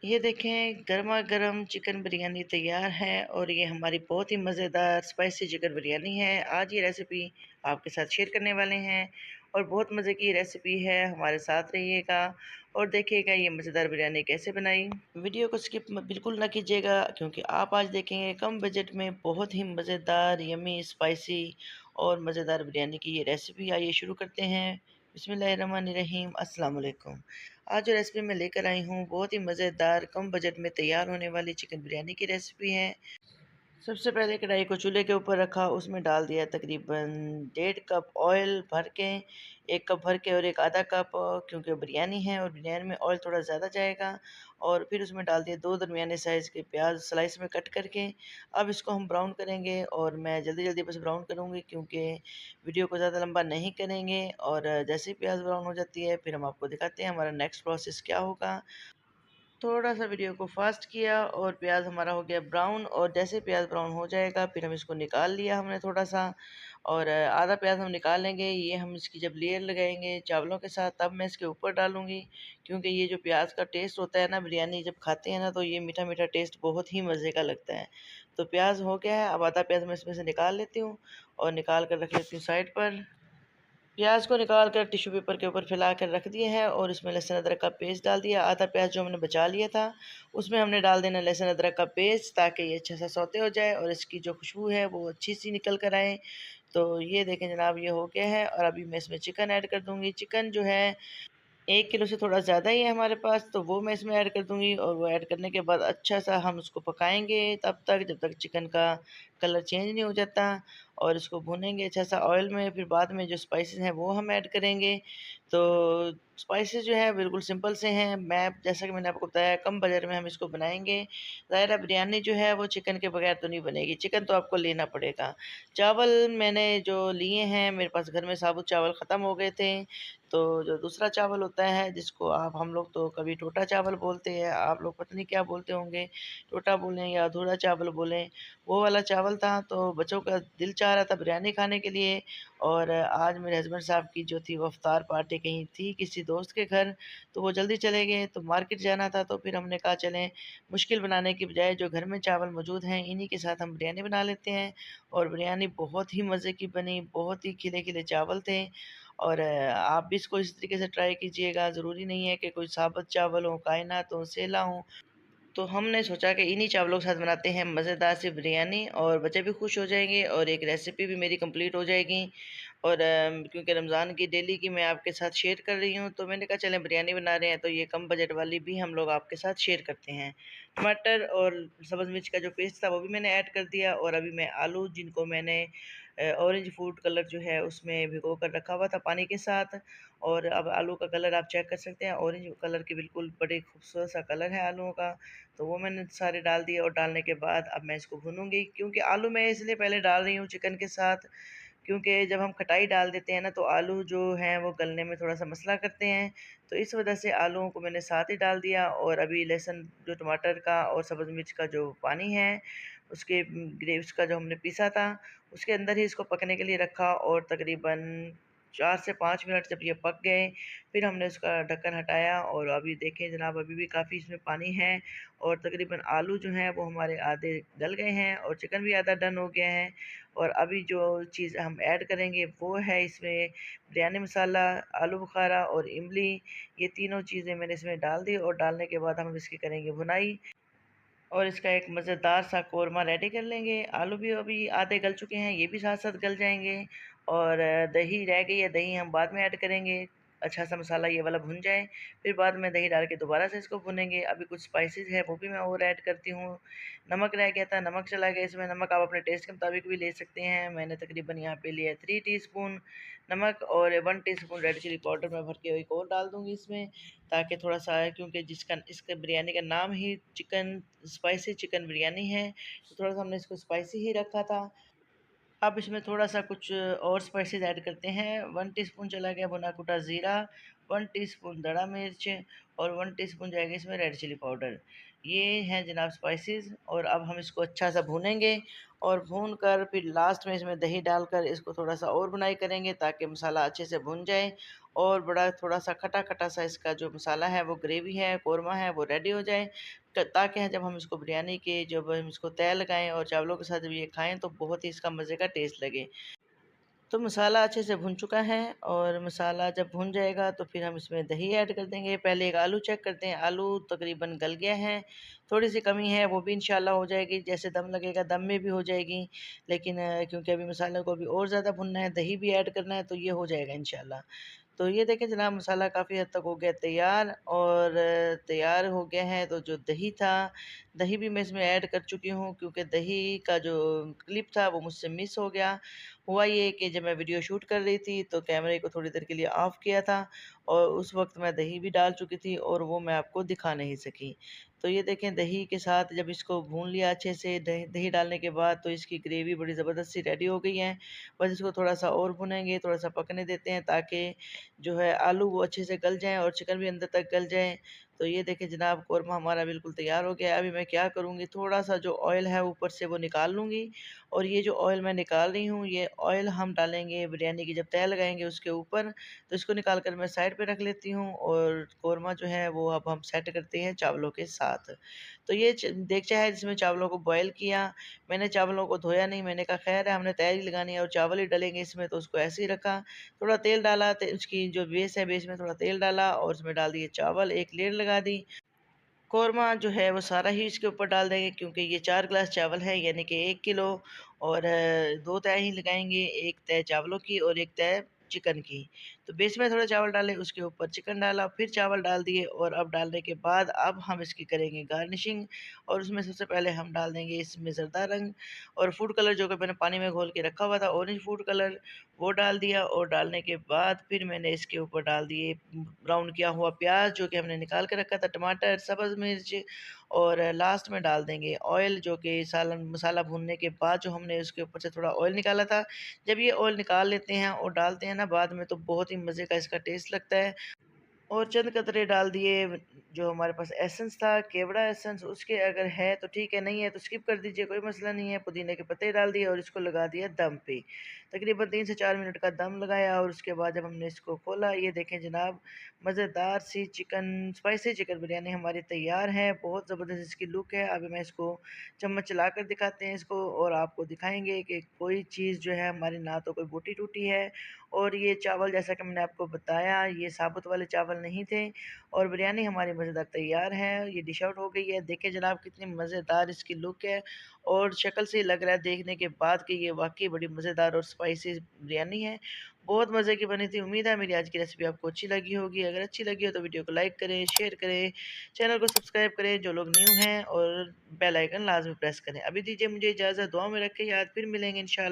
ये देखें गर्मा गर्म चिकन बिरयानी तैयार है और ये हमारी बहुत ही मज़ेदार स्पाइसी चिकन बिरयानी है। आज ये रेसिपी आपके साथ शेयर करने वाले हैं और बहुत मज़े की रेसिपी है। हमारे साथ रहिएगा और देखिएगा ये मज़ेदार बिरयानी कैसे बनाई। वीडियो को स्किप बिल्कुल ना कीजिएगा क्योंकि आप आज देखेंगे कम बजट में बहुत ही मज़ेदार यमी स्पाइसी और मज़ेदार बिरयानी की ये रेसिपी। आइए शुरू करते हैं। बिस्मिल्लाहिर्रहमानिर्रहीम। अस्सलाम वालेकुम। आज जो रेसिपी मैं लेकर आई हूँ बहुत ही मज़ेदार कम बजट में तैयार होने वाली चिकन बिरयानी की रेसिपी है। सबसे पहले कढ़ाई को चूल्हे के ऊपर रखा, उसमें डाल दिया तकरीबन 1.5 कप ऑयल भर के, 1 कप भर के और एक आधा कप, क्योंकि बिरयानी है और बिरयानी में ऑयल थोड़ा ज़्यादा जाएगा। और फिर उसमें डाल दिए 2 दरमियाने साइज़ के प्याज स्लाइस में कट करके। अब इसको हम ब्राउन करेंगे और मैं जल्दी जल्दी बस ब्राउन करूँगी क्योंकि वीडियो को ज़्यादा लंबा नहीं करेंगे। और जैसे ही प्याज ब्राउन हो जाती है फिर हम आपको दिखाते हैं हमारा नेक्स्ट प्रोसेस क्या होगा। थोड़ा सा वीडियो को फास्ट किया और प्याज हमारा हो गया ब्राउन, और जैसे प्याज ब्राउन हो जाएगा फिर हम इसको निकाल लिया हमने थोड़ा सा। और आधा प्याज हम निकाल लेंगे। ये हम इसकी जब लेयर लगाएंगे चावलों के साथ तब मैं इसके ऊपर डालूंगी, क्योंकि ये जो प्याज का टेस्ट होता है ना, बिरयानी जब खाते हैं ना तो ये मीठा मीठा टेस्ट बहुत ही मज़े का लगता है। तो प्याज हो गया है, अब आधा प्याज मैं इसमें से निकाल लेती हूँ और निकाल कर रख लेती हूँ साइड पर। प्याज को निकाल कर टिश्यू पेपर के ऊपर फैला कर रख दिया है और इसमें लहसुन अदरक का पेस्ट डाल दिया। आधा प्याज जो हमने बचा लिया था उसमें हमने डाल देना लहसुन अदरक का पेस्ट, ताकि ये अच्छा सा सौते हो जाए और इसकी जो खुशबू है वो अच्छी सी निकल कर आए। तो ये देखें जनाब, ये हो गया है और अभी मैं इसमें चिकन ऐड कर दूंगी। चिकन जो है 1 किलो से थोड़ा ज़्यादा ही है हमारे पास, तो वो मैं इसमें ऐड कर दूँगी और वो ऐड करने के बाद अच्छा सा हम उसको पकाएँगे तब तक जब तक चिकन का कलर चेंज नहीं हो जाता, और इसको भूनेंगे अच्छा सा ऑयल में। फिर बाद में जो स्पाइसेस हैं वो हम ऐड करेंगे। तो स्पाइसेस जो हैं बिल्कुल सिंपल से हैं। मैं जैसा कि मैंने आपको बताया कम बजट में हम इसको बनाएँगे। ज़ाहिर है बिरयानी जो है वो चिकन के बगैर तो नहीं बनेगी, चिकन तो आपको लेना पड़ेगा। चावल मैंने जो लिए हैं, मेरे पास घर में साबुत चावल ख़त्म हो गए थे, तो जो दूसरा चावल होता है जिसको आप हम लोग तो कभी टोटा चावल बोलते हैं, आप लोग पता नहीं क्या बोलते होंगे, टोटा बोलें या अधूरा चावल बोलें, वो वाला चावल था। तो बच्चों का दिल चाह रहा था बिरयानी खाने के लिए, और आज मेरे हस्बैंड साहब की जो थी वो इफ्तार पार्टी कहीं थी किसी दोस्त के घर, तो वो जल्दी चले गए, तो मार्केट जाना था। तो फिर हमने कहा चलें मुश्किल बनाने की बजाय जो घर में चावल मौजूद हैं इन्हीं के साथ हम बिरयानी बना लेते हैं। और बिरयानी बहुत ही मज़े की बनी, बहुत ही खिले खिले चावल थे। और आप भी इसको इस तरीके से ट्राई कीजिएगा। ज़रूरी नहीं है कि कोई साबुत चावल हो, कायनात हो, सेला हो। तो हमने सोचा कि इन्हीं चावलों के साथ बनाते हैं मज़ेदार सी बिरयानी, और बच्चे भी खुश हो जाएंगे और एक रेसिपी भी मेरी कंप्लीट हो जाएगी। और क्योंकि रमज़ान की डेली की मैं आपके साथ शेयर कर रही हूँ, तो मैंने कहा चलें बिरयानी बना रहे हैं तो ये कम बजट वाली भी हम लोग आपके साथ शेयर करते हैं। टमाटर और सब्ज़ मिर्च का जो पेस्ट था वो भी मैंने ऐड कर दिया, और अभी मैं आलू जिनको मैंने ऑरेंज फूड कलर जो है उसमें भिगो कर रखा हुआ था पानी के साथ। और अब आलू का कलर आप चेक कर सकते हैं, ऑरेंज कलर के बिल्कुल बड़े खूबसूरत सा कलर है आलूओं का। तो वो मैंने सारे डाल दिए, और डालने के बाद अब मैं इसको भूनूंगी, क्योंकि आलू मैं इसलिए पहले डाल रही हूँ चिकन के साथ, क्योंकि जब हम खटाई डाल देते हैं ना तो आलू जो हैं वो गलने में थोड़ा सा मसला करते हैं। तो इस वजह से आलूओं को मैंने साथ ही डाल दिया, और अभी लहसुन जो टमाटर का और सब्ज़ मिर्च का जो पानी है उसके ग्रेव्स का जो हमने पीसा था उसके अंदर ही इसको पकने के लिए रखा, और तकरीबन 4 से 5 मिनट जब ये पक गए फिर हमने उसका ढक्कन हटाया। और अभी देखें जनाब, अभी भी काफ़ी इसमें पानी है, और तकरीबन आलू जो हैं वो हमारे आधे गल गए हैं और चिकन भी आधा डन हो गया है। और अभी जो चीज़ हम ऐड करेंगे वो है इसमें बिरयानी मसाला, आलू बुखारा और इमली। ये तीनों चीज़ें मैंने इसमें डाल दी, और डालने के बाद हम इसकी करेंगे भुनाई और इसका एक मज़ेदार सा कोरमा रेडी कर लेंगे। आलू भी अभी आधे गल चुके हैं, ये भी साथ साथ गल जाएंगे। और दही रह गई है, दही हम बाद में ऐड करेंगे। अच्छा सा मसाला ये वाला भुन जाए फिर बाद में दही डाल के दोबारा से इसको भुनेंगे। अभी कुछ स्पाइसेस है वो भी मैं और ऐड करती हूँ। नमक रह गया था, नमक चला गया इसमें। नमक आप अपने टेस्ट के मुताबिक भी ले सकते हैं। मैंने तकरीबन यहाँ पे लिया है 3 टीस्पून नमक, और 1 टीस्पून रेड चिली पाउडर मैं भर के एक और डाल दूँगी इसमें, ताकि थोड़ा सा, क्योंकि जिसका इसका बिरयानी का नाम ही चिकन स्पाइसी चिकन बिरयानी है, तो थोड़ा सा हमने इसको स्पाइसी ही रखा था। अब इसमें थोड़ा सा कुछ और स्पाइसेस ऐड करते हैं। 1 टीस्पून चला गया भुना कुटा ज़ीरा, 1 टीस्पून धड़ा मिर्च और 1 टीस्पून जाएगा इसमें रेड चिली पाउडर। ये हैं जनाब स्पाइसेस। और अब हम इसको अच्छा सा भूनेंगे और भून कर फिर लास्ट में इसमें दही डालकर इसको थोड़ा सा और बुनाई करेंगे ताकि मसाला अच्छे से भुन जाए और बड़ा थोड़ा सा खटा खटा सा इसका जो मसाला है वो ग्रेवी है कौरमा है वो रेडी हो जाए, ताकि जब हम इसको बिरयानी के जब हम इसको तय लगाएं और चावलों के साथ जब ये खाएं तो बहुत ही इसका मज़े का टेस्ट लगे। तो मसाला अच्छे से भुन चुका है और मसाला जब भुन जाएगा तो फिर हम इसमें दही ऐड कर देंगे। पहले एक आलू चेक करते हैं, आलू तकरीबन गल गया है, थोड़ी सी कमी है वो भी इंशाल्लाह हो जाएगी, जैसे दम लगेगा दम में भी हो जाएगी। लेकिन क्योंकि अभी मसाले को भी और ज़्यादा भुनना है, दही भी ऐड करना है, तो ये हो जाएगा इंशाल्लाह। तो ये देखें जनाब मसाला काफ़ी हद तक हो गया तैयार और तैयार हो गया है। तो जो दही था, दही भी मैं इसमें ऐड कर चुकी हूँ क्योंकि दही का जो क्लिप था वो मुझसे मिस हो गया। हुआ ये कि जब मैं वीडियो शूट कर रही थी तो कैमरे को थोड़ी देर के लिए ऑफ़ किया था और उस वक्त मैं दही भी डाल चुकी थी और वो मैं आपको दिखा नहीं सकी। तो ये देखें दही के साथ जब इसको भून लिया अच्छे से, दही दही डालने के बाद तो इसकी ग्रेवी बड़ी ज़बरदस्त सी रेडी हो गई है। बस इसको थोड़ा सा और भुनेंगे, थोड़ा सा पकने देते हैं ताकि जो है आलू वो अच्छे से गल जाएँ और चिकन भी अंदर तक गल जाए। तो ये देखें जनाब कौरमा हमारा बिल्कुल तैयार हो गया है। अभी मैं क्या करूँगी, थोड़ा सा जो ऑयल है ऊपर से वो निकाल लूँगी और ये जो ऑयल मैं निकाल रही हूँ ये ऑयल हम डालेंगे बिरयानी की जब तय लगाएंगे उसके ऊपर। तो इसको निकाल कर मैं साइड पे रख लेती हूँ और कौरमा जो है वो अब हम सेट करते हैं चावलों के साथ। तो ये देगचा है जिसमें चावलों को बॉयल किया। मैंने चावलों को धोया नहीं, मैंने कहा खैर है हमने तैयारी लगानी है और चावल ही डलेंगे इसमें, तो उसको ऐसे ही रखा। थोड़ा तेल डाला, उसकी जो बेस है बेस में थोड़ा तेल डाला और उसमें डाल दिए चावल, एक लेयर लगा दी। कौरमा जो है वो सारा ही इसके ऊपर डाल देंगे क्योंकि ये 4 ग्लास चावल है यानी कि 1 किलो। और 2 तह ही लगाएंगे, एक तह चावलों की और एक तह चिकन की। तो बेस में थोड़ा चावल डाले, उसके ऊपर चिकन डाला, फिर चावल डाल दिए और अब डालने के बाद अब हम इसकी करेंगे गार्निशिंग। और उसमें सबसे पहले हम डाल देंगे इसमें ज़रदा रंग और फूड कलर जो कि मैंने पानी में घोल के रखा हुआ था, ऑरेंज फूड कलर, वो डाल दिया। और डालने के बाद फिर मैंने इसके ऊपर डाल दिए ब्राउन किया हुआ प्याज जो कि हमने निकाल के रखा था, टमाटर, सब्ज़ मिर्च और लास्ट में डाल देंगे ऑयल जो कि सालन मसाला भूनने के बाद जो हमने उसके ऊपर से थोड़ा ऑयल निकाला था। जब ये ऑयल निकाल लेते हैं और डालते हैं ना बाद में तो बहुत ही मज़े का इसका टेस्ट लगता है। और चंद कतरे डाल दिए जो हमारे पास एसेंस था, केवड़ा एसेंस, उसके अगर है तो ठीक है, नहीं है तो स्किप कर दीजिए, कोई मसला नहीं है। पुदीने के पत्ते डाल दिए और इसको लगा दिया दम पे। तकरीबन 3 से 4 मिनट का दम लगाया और उसके बाद जब हमने इसको खोला, ये देखें जनाब मज़ेदार सी चिकन स्पाइसी चिकन बिरयानी हमारी तैयार है। बहुत ज़बरदस्त इसकी लुक है। अभी मैं इसको चम्मच चलाकर दिखाते हैं इसको और आपको दिखाएँगे कि कोई चीज़ जो है हमारी ना तो कोई टूटी-टूटी है। और ये चावल जैसा कि मैंने आपको बताया ये साबुत वाले चावल नहीं थे। और बिरयानी हमारी मज़ेदार तैयार है, ये डिश आउट हो गई है। देखें जनाब कितनी मज़ेदार इसकी लुक है और शक्ल से लग रहा है देखने के बाद कि ये वाक़ई बड़ी मज़ेदार और स्पाइसी बिरयानी है। बहुत मज़े की बनी थी। उम्मीद है मेरी आज की रेसिपी आपको अच्छी लगी होगी। अगर अच्छी लगी हो तो वीडियो को लाइक करें, शेयर करें, चैनल को सब्सक्राइब करें जो लोग न्यू हैं और बेल आइकन लाज़मी प्रेस करें। अभी दीजिए मुझे इजाज़त, दुआ में रखें याद, फिर मिलेंगे इंशाल्लाह।